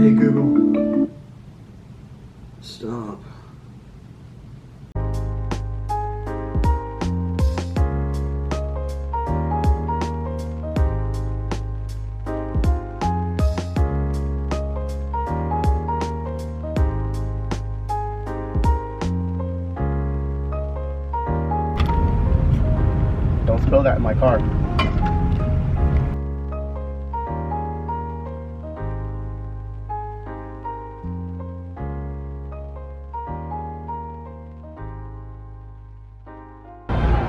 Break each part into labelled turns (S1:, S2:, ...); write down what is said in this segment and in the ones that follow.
S1: Hey Google, stop.
S2: Don't spill that in my car.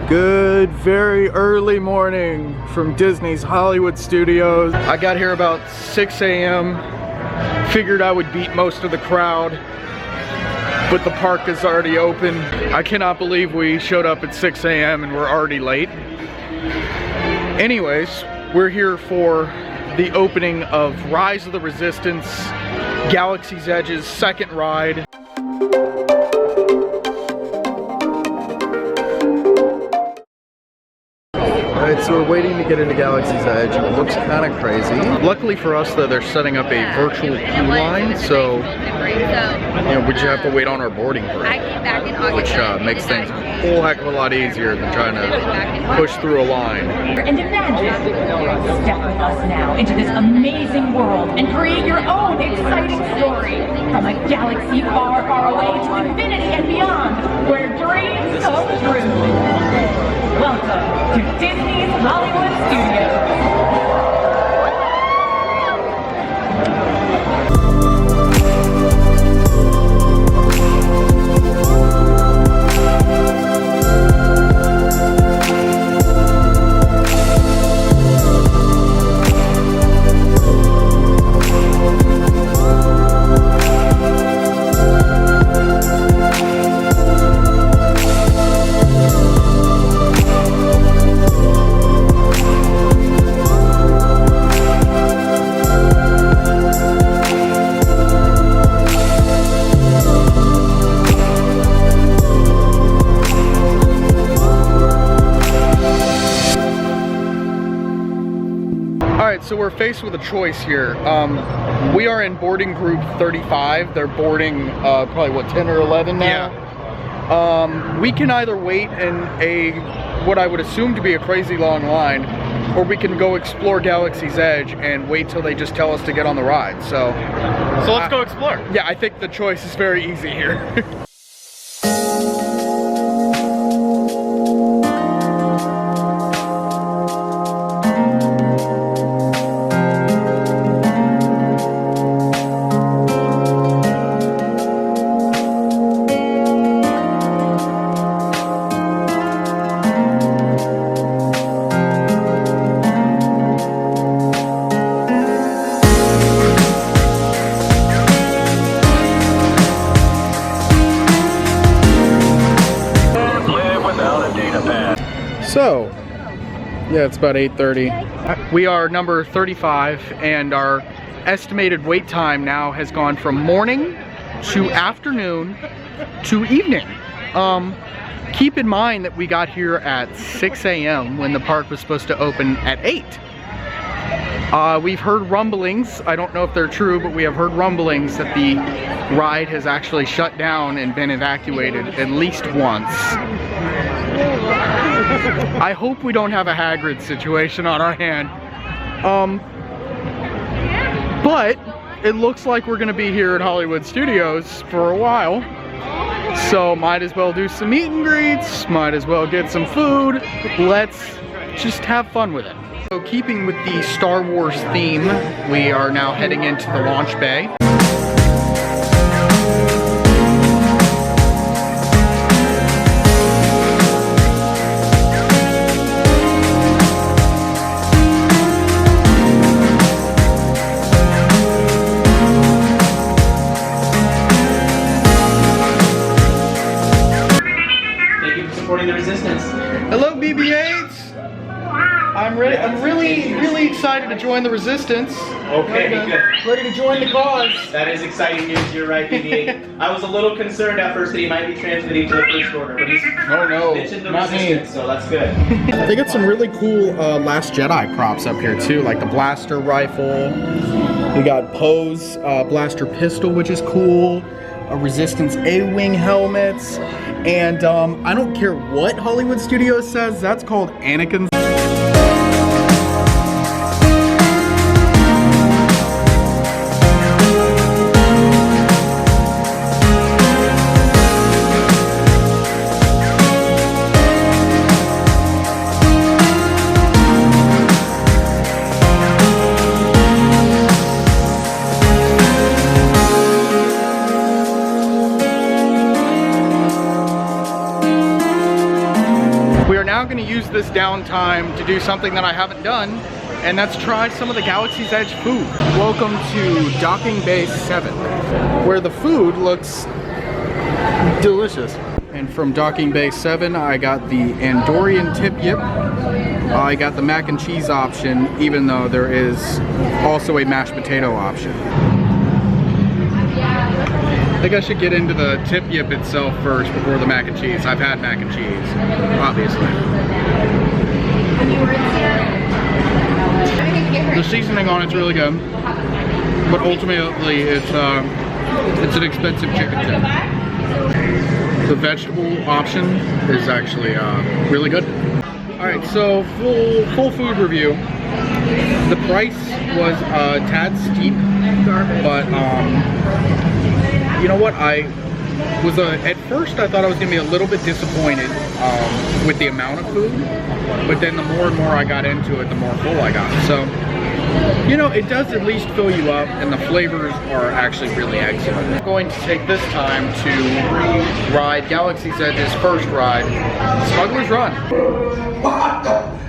S2: Good, very early morning from Disney's Hollywood Studios. I got here about 6 a.m. Figured I would beat most of the crowd, but the park is already open. I cannot believe we showed up at 6 a.m. and we're already late. Anyways, we're here for the opening of Rise of the Resistance, Galaxy's Edge's second ride. Alright, so we're waiting to get into Galaxy's Edge. It looks kind of crazy. Luckily for us though, they're setting up a virtual queue line, so you know, we just have to wait on our boarding group, which makes things a whole heck of a lot easier than trying to push through a line.
S3: And imagine, step with us now into this amazing world and create your own exciting story from a galaxy far, far away to infinity and beyond, where dreams come true. Welcome to Disney's Hollywood Studios.
S2: So we're faced with a choice here. We are in boarding group 35. They're boarding probably what, 10 or 11 now? Yeah. We can either wait in what I would assume to be a crazy long line, or we can go explore Galaxy's Edge and wait till they just tell us to get on the ride. So
S1: let's go explore.
S2: Yeah, I think the choice is very easy here. So, yeah, it's about 8:30. We are number 35, and our estimated wait time now has gone from morning to afternoon to evening. Keep in mind that we got here at 6 a.m. when the park was supposed to open at 8. We've heard rumblings, I don't know if they're true, but we have heard rumblings that the ride has actually shut down and been evacuated at least once. I hope we don't have a Hagrid situation on our hand. But it looks like we're gonna be here at Hollywood Studios for a while. So might as well do some meet and greets, might as well get some food. Let's just have fun with it. So keeping with the Star Wars theme, we are now heading into the launch bay. ready to join the resistance.
S4: Okay, good.
S2: Ready to join the cause.
S4: That is exciting news. You're right, BB-8. I was a little concerned at first that he might be transmitting to the first order, but he's ditching the resistance, so that's good.
S2: They got some really cool Last Jedi props up here too, like the blaster rifle. We got Poe's blaster pistol, which is cool. A Resistance A-wing helmets, and I don't care what Hollywood Studios says. That's called Anakin's. Going to use this downtime to do something that I haven't done, and that's try some of the Galaxy's Edge food. Welcome to Docking Bay 7, where the food looks delicious. And from Docking Bay 7, I got the Andorian tip yip. I got the mac and cheese option, even though there is also a mashed potato option. I think I should get into the tip yip itself first before the mac and cheese. I've had mac and cheese, obviously. The seasoning on it's really good, but ultimately it's an expensive chicken tip. The vegetable option is actually really good. All right, so full food review. The price was a tad steep, but you know what? At first I thought I was gonna be a little bit disappointed with the amount of food, but then the more and more I got into it, the more full I got. So, you know, it does at least fill you up, and the flavors are actually really excellent. I'm going to take this time to ride Galaxy's Edge's first ride, Smuggler's Run.
S5: What?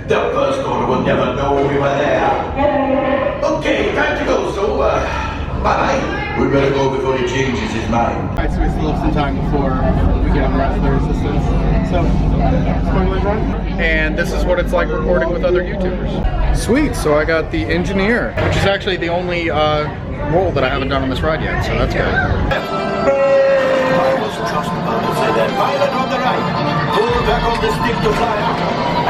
S5: The first order will never know we were there. Okay, time to go, so, bye-bye. We'd better go before he changes his mind.
S2: Alright, so we still have some time before we get on the rest of the resistance. So, Smuggler's Run. And this is what it's like recording with other YouTubers. Sweet, so I got the engineer, which is actually the only role that I haven't done on this ride yet, so that's good.
S5: I was just about to say that. Pilot on the right. Pull back on the stick to fly out.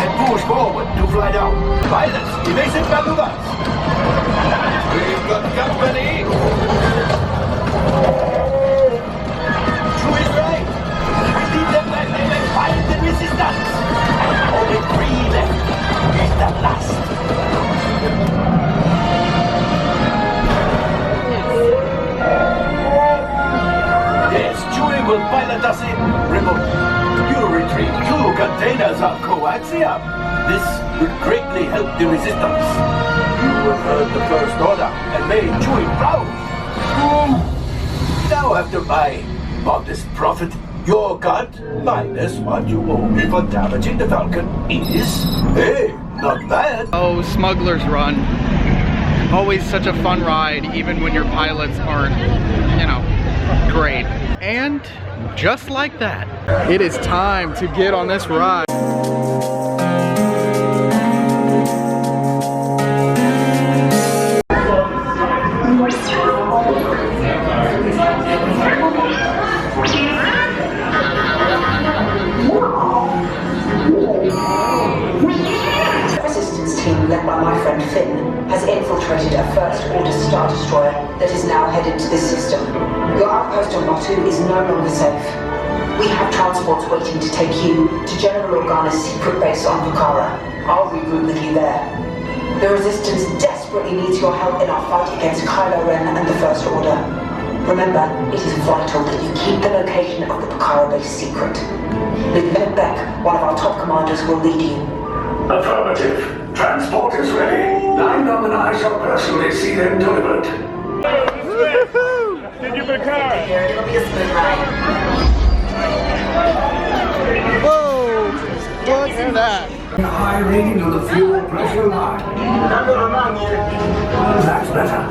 S5: And push forward to fly down. Pilots, evasive maneuvers. We've got company. True is right. We lead them back there and find the resistance. Only 3 left. Is the last. Yes, Chewie will pilot us in. Remote. You retrieve 2 containers of coaxium. This would greatly help the resistance. You have heard the first order and made Chewie proud. Now after my modest profit, your cut minus what you owe me for damaging the Falcon is, hey, not bad.
S2: Oh, Smuggler's Run. Always such a fun ride, even when your pilots aren't, you know, great. And just like that, it is time to get on this ride.
S6: Led by my friend Finn, has infiltrated a First Order Star Destroyer that is now headed to this system. Your outpost on Natu is no longer safe. We have transports waiting to take you to General Organa's secret base on Bukhara. I'll regroup with you there. The Resistance desperately needs your help in our fight against Kylo Ren and the First Order. Remember, it is vital that you keep the location of the Bukhara base secret. Lieutenant Beck, one of our top commanders, will lead you.
S7: Affirmative. Transport is ready. Langdon and I shall personally see them delivered.
S1: Did you Bukhara?
S6: It'll be a smooth ride.
S2: Whoa! Look at that!
S7: A high reading on the fuel pressure line. That's better.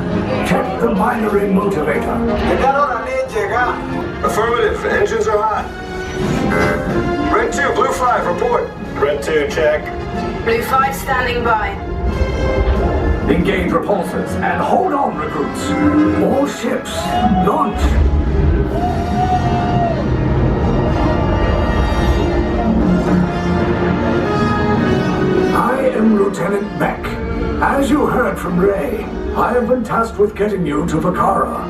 S7: Check the binary motivator.
S8: Affirmative. Engines are hot. Red 2, Blue 5, report. Red 2, check.
S9: Blue 5 standing by.
S7: Engage repulsors and hold on, recruits. All ships, launch. I am Lieutenant Beck. As you heard from Ray, I have been tasked with getting you to Vakara.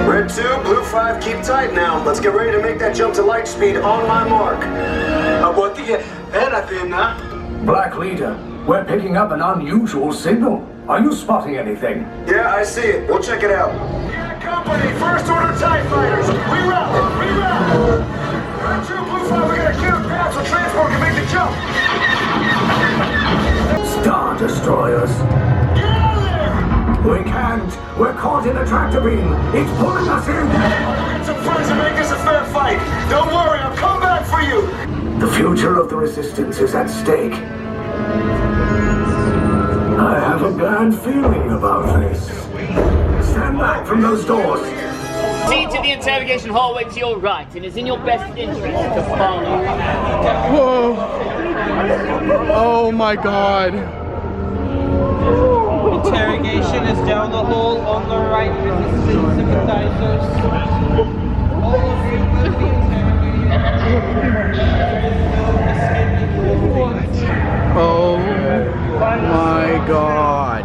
S8: Red 2, Blue 5, keep tight now. Let's get ready to make that jump to light speed on my mark.
S7: Black Leader, we're picking up an unusual signal. Are you spotting anything?
S8: Yeah, I see it. We'll check it out. Yeah, company, first order TIE fighters. Reroute, reroute. Red 2, Blue 5, we got a clear path so transport can make the jump.
S7: Star Destroyers.
S8: Get out of there!
S7: We can't. We're caught in a tractor beam. It's pulling us in.
S8: We'll get some friends and make this a fair fight. Don't worry, I'll come back for you.
S7: The future of the Resistance is at stake. I have a bad feeling about this. Stand back from those doors.
S9: Proceed to the interrogation hallway to your right, and it's in your best interest to follow.
S2: Whoa. Oh my god.
S10: Interrogation is down the hall on the right with the sympathizers. All of you will be interrogated.
S2: Oh my god.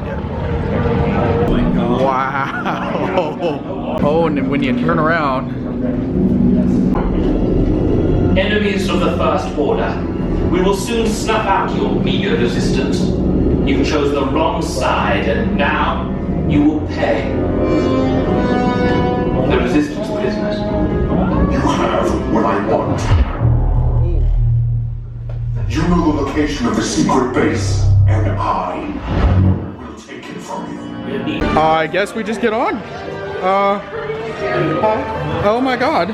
S2: Wow. Oh, and when you turn around.
S11: Enemies of the First Order, we will soon snuff out your meager resistance. You chose the wrong side, and now you will pay. The Resistance business.
S7: You have what I want. You know the location of the secret base, and I will take it from you.
S2: I guess we just get on. Oh my god.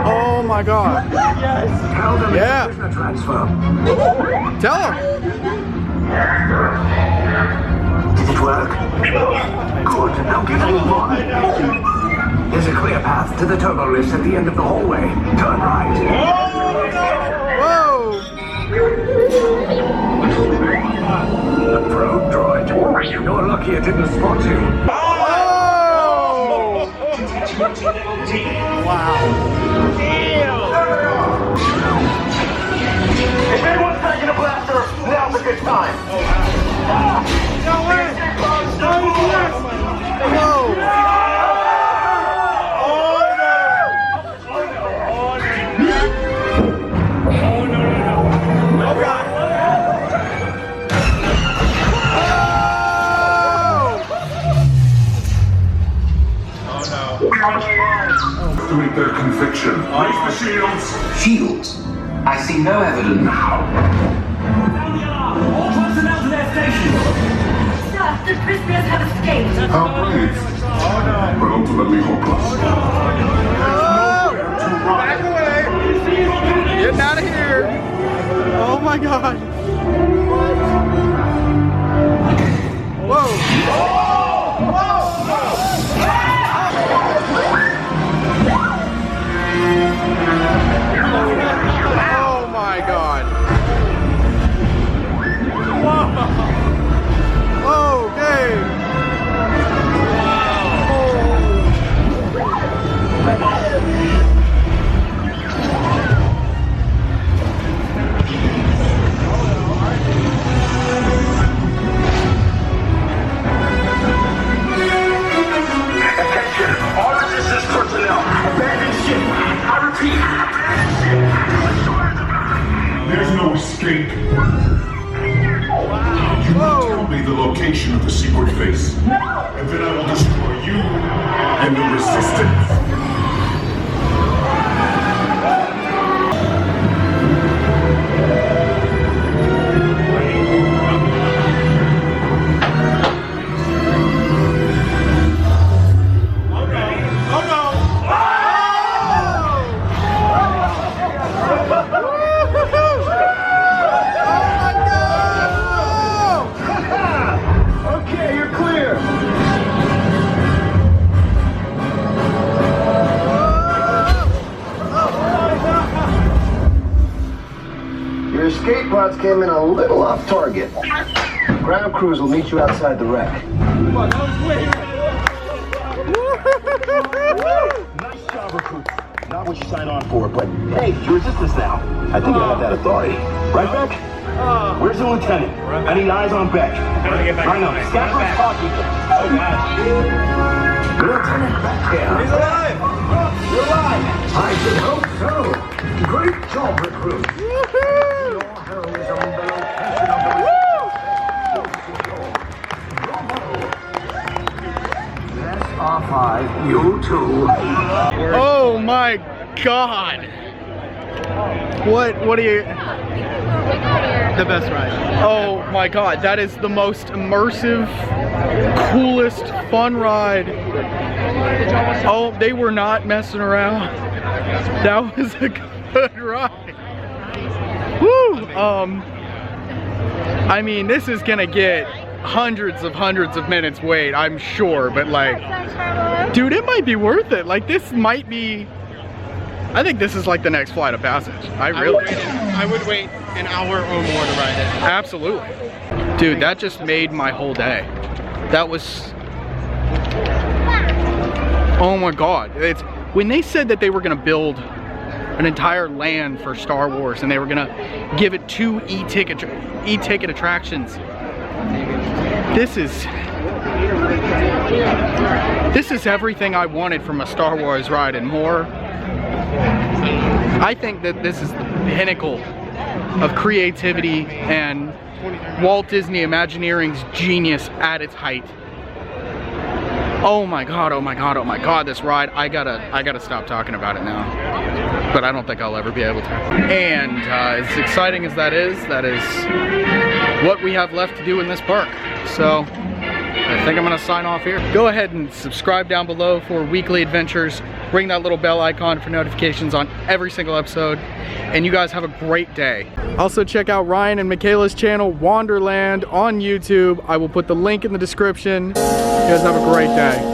S2: Oh my god.
S7: Tell them
S2: Yeah.
S7: it's a transfer.
S2: Tell him.
S7: Did it work? Good. Now give me one. There's a clear path to the turbo lifts at the end of the hallway. Turn right.
S2: Whoa.
S7: A probe droid. You're lucky it didn't spot you.
S2: Oh! Wow.
S8: If anyone's packing a blaster, now's a good time.
S2: No way! Whoa!
S7: To meet their conviction. Raise the shields.
S11: Shields? I see no evidence.
S7: Now.
S3: All personnel to their stations! Sir, the prisoners have escaped.
S7: How brave. But ultimately hopeless.
S2: Back away! Getting out of here! Oh my god! Whoa! Oh my god! Whoa! Okay!
S7: Attention, all resistance personnel. Abandon ship. I repeat, abandon ship. There's no escape. You will tell me the location of the secret base, and then I will destroy you and the resistance.
S8: Okay, you're clear. Your escape pods came in a little off target. Ground crews will meet you outside the wreck. Nice job, recruit. Not what you signed on for, but hey, you're resistance now. I think I have that authority. Right, Beck? Where's the lieutenant? I need eyes on Beck. I know. Scabbers talking. Oh, God.
S7: Lieutenant Beck here.
S8: He's alive! You're alive!
S7: I should hope so. Great job, recruit. Your heroism, the location of the Yes, R5, you too.
S2: Oh my God. What are you?
S1: The best ride.
S2: Oh my God, that is the most immersive, coolest, fun ride. Oh, they were not messing around. That was a good ride. Woo! I mean, this is gonna get hundreds of minutes wait, I'm sure, but like, dude, it might be worth it. Like, this might be, I think this is like the next flight of passage. I
S1: would wait an hour or more to ride it.
S2: Absolutely. Dude, that just made my whole day. That was, oh my God. It's when they said that they were gonna build an entire land for Star Wars and they were gonna give it 2 e-ticket attractions. This is everything I wanted from a Star Wars ride and more. I think that this is the pinnacle of creativity and Walt Disney Imagineering's genius at its height. Oh my God, oh my God, oh my God, this ride, I gotta stop talking about it now. But I don't think I'll ever be able to. And as exciting as that is what we have left to do in this park. So I think I'm gonna sign off here. Go ahead and subscribe down below for weekly adventures. Ring that little bell icon for notifications on every single episode. And you guys have a great day. Also check out Ryan and Michaela's channel, Wanderland, on YouTube. I will put the link in the description. You guys have a great day.